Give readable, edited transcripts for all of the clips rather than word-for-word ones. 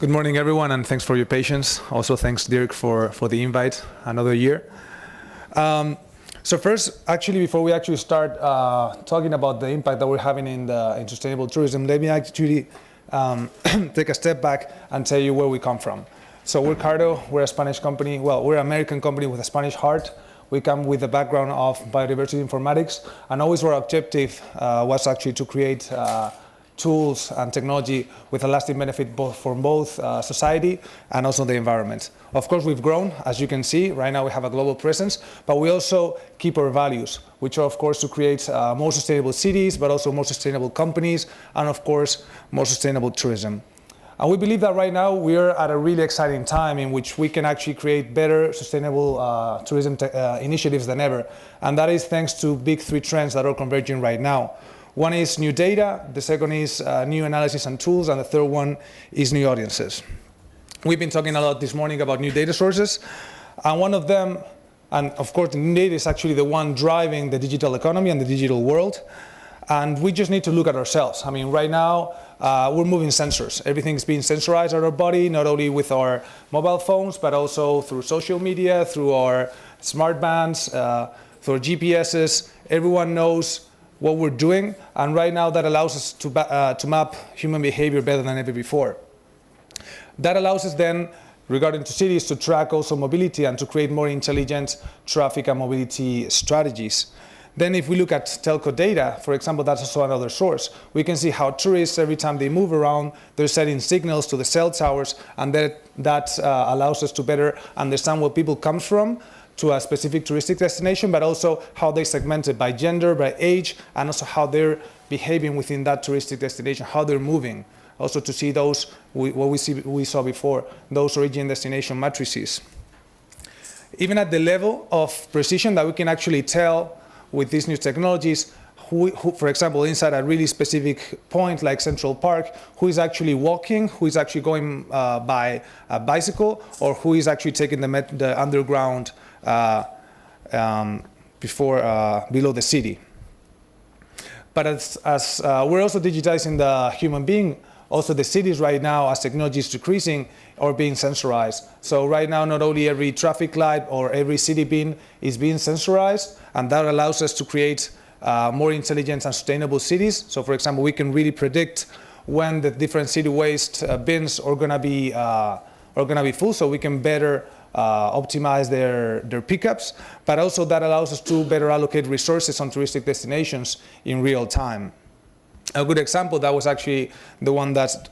Good morning, everyone, and thanks for your patience. Also, thanks, Dirk, for the invite another year. So first, actually, before we actually start talking about the impact that we're having in sustainable tourism, let me actually take a step back and tell you where we come from. So we're CARTO, we're a Spanish company. Well, we're an American company with a Spanish heart. We come with a background of biodiversity informatics, and always our objective was actually to create tools and technology with a lasting benefit for both society and also the environment. Of course, we've grown, as you can see. Right now we have a global presence, but we also keep our values, which are, of course, to create more sustainable cities, but also more sustainable companies, and, of course, more sustainable tourism. And we believe that right now we are at a really exciting time in which we can actually create better sustainable tourism initiatives than ever. And that is thanks to big three trends that are converging right now. One is new data, the second is new analysis and tools, and the third one is new audiences. We've been talking a lot this morning about new data sources, and one of them, and of course the new data is actually the one driving the digital economy and the digital world, and we just need to look at ourselves. I mean, right now we're moving sensors. Everything's being sensorized at our body, not only with our mobile phones, but also through social media, through our smart bands, through our GPSs. Everyone knows what we're doing, and right now that allows us to map human behavior better than ever before. That allows us then, regarding to cities, to track also mobility and to create more intelligent traffic and mobility strategies. Then if we look at telco data, for example, that's also another source. We can see how tourists, every time they move around, they're sending signals to the cell towers, and that allows us to better understand where people come from to a specific touristic destination, but also how they segment it by gender, by age, and also how they're behaving within that touristic destination, how they're moving. Also to see those, what we saw before, those origin destination matrices. Even at the level of precision that we can actually tell with these new technologies, who, for example, inside a really specific point like Central Park, who is actually walking, who is actually going by a bicycle, or who is actually taking the underground below the city. But as we're also digitizing the human being, also the cities right now, as technology is decreasing, are being sensorized. So right now, not only every traffic light or every city bin is being sensorized, and that allows us to create more intelligent and sustainable cities. So for example, we can really predict when the different city waste bins are gonna be full, so we can better optimize their pickups, but also that allows us to better allocate resources on touristic destinations in real time. A good example, that was actually the one that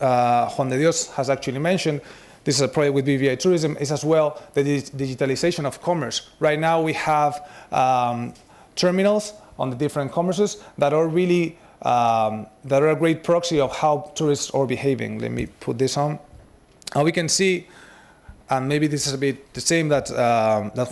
Juan de Dios has actually mentioned. This is a project with BVI Tourism, is as well the digitalization of commerce. Right now we have terminals on the different commerces that are really that are a great proxy of how tourists are behaving. Let me put this on. And we can see, and maybe this is a bit the same that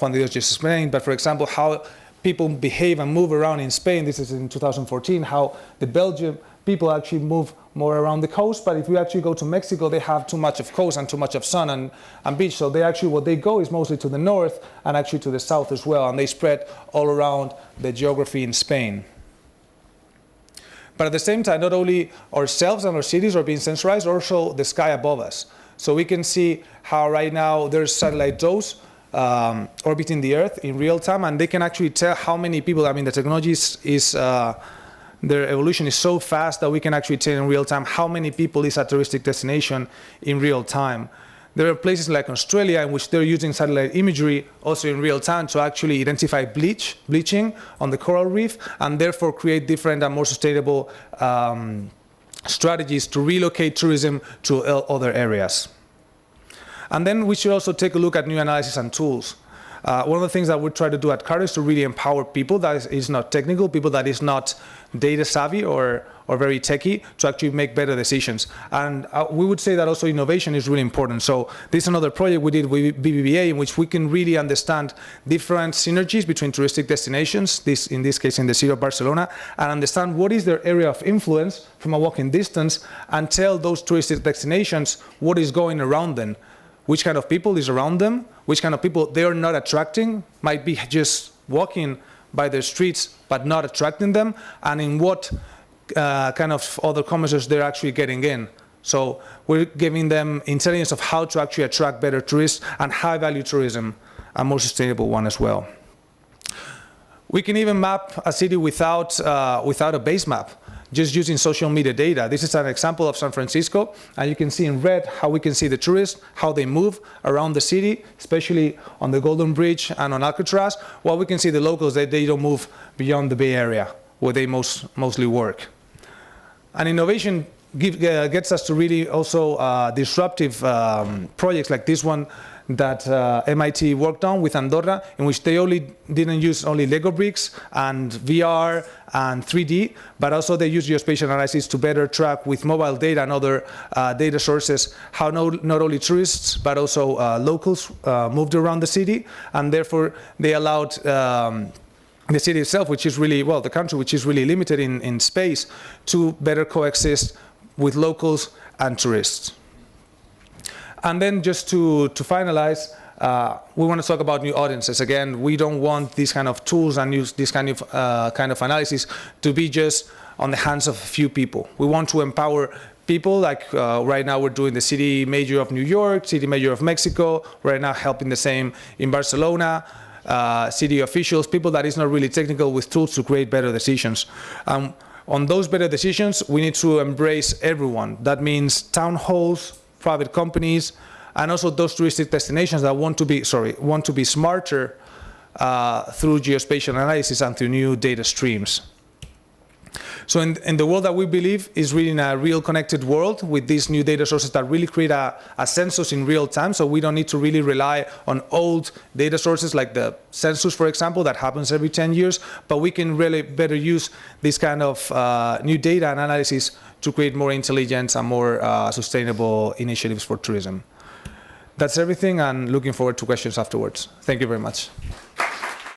Juan de Dios just explained, but for example, how people behave and move around in Spain. This is in 2014, how the Belgian people actually move more around the coast, but if we actually go to Mexico, they have too much of coast and too much of sun and beach, so they actually, what they go is mostly to the north and actually to the south as well, and they spread all around the geography in Spain. But at the same time, not only ourselves and our cities are being sensorized, also the sky above us. So we can see how right now there's satellite domes orbiting the Earth in real time, and they can actually tell how many people. I mean, the technology their evolution is so fast that we can actually tell in real time how many people is at a touristic destination in real time. There are places like Australia in which they're using satellite imagery also in real time to actually identify bleaching on the coral reef, and therefore create different and more sustainable strategies to relocate tourism to other areas. And then we should also take a look at new analysis and tools. One of the things that we try to do at CARTO is to really empower people that is not technical, people that is not data savvy or very techy, to actually make better decisions. And we would say that also innovation is really important. So this is another project we did with BBVA in which we can really understand different synergies between touristic destinations, in this case in the city of Barcelona, and understand what is their area of influence from a walking distance, and tell those touristic destinations what is going around them. Which kind of people is around them, which kind of people they are not attracting, might be just walking by their streets but not attracting them, and in what kind of other commerces they're actually getting in. So we're giving them intelligence of how to actually attract better tourists and high-value tourism, a more sustainable one as well. We can even map a city without a base map, just using social media data. This is an example of San Francisco, and you can see in red how we can see the tourists, how they move around the city, especially on the Golden Bridge and on Alcatraz, while we can see the locals that they don't move beyond the Bay Area, where they mostly work. And innovation gets us to really also disruptive projects like this one that MIT worked on with Andorra, in which they didn't use only Lego bricks and VR and 3D, but also they use geospatial analysis to better track with mobile data and other data sources how not only tourists but also locals moved around the city, and therefore they allowed the city itself, which is really, well, the country, which is really limited in space, to better coexist with locals and tourists. And then just to finalize, we want to talk about new audiences. Again, we don't want these kind of tools and use this kind of analysis to be just on the hands of a few people. We want to empower people, like right now we're doing the city mayor of New York, city mayor of Mexico, right now helping the same in Barcelona, city officials, people that is not really technical with tools to create better decisions. On those better decisions, we need to embrace everyone. That means town halls, private companies, and also those touristic destinations that want to be smarter through geospatial analysis and through new data streams. So in the world that we believe is really in a real connected world with these new data sources that really create a census in real time, so we don't need to really rely on old data sources like the census, for example, that happens every 10 years, but we can really better use this kind of new data and analysis to create more intelligent and more sustainable initiatives for tourism. That's everything, and looking forward to questions afterwards. Thank you very much.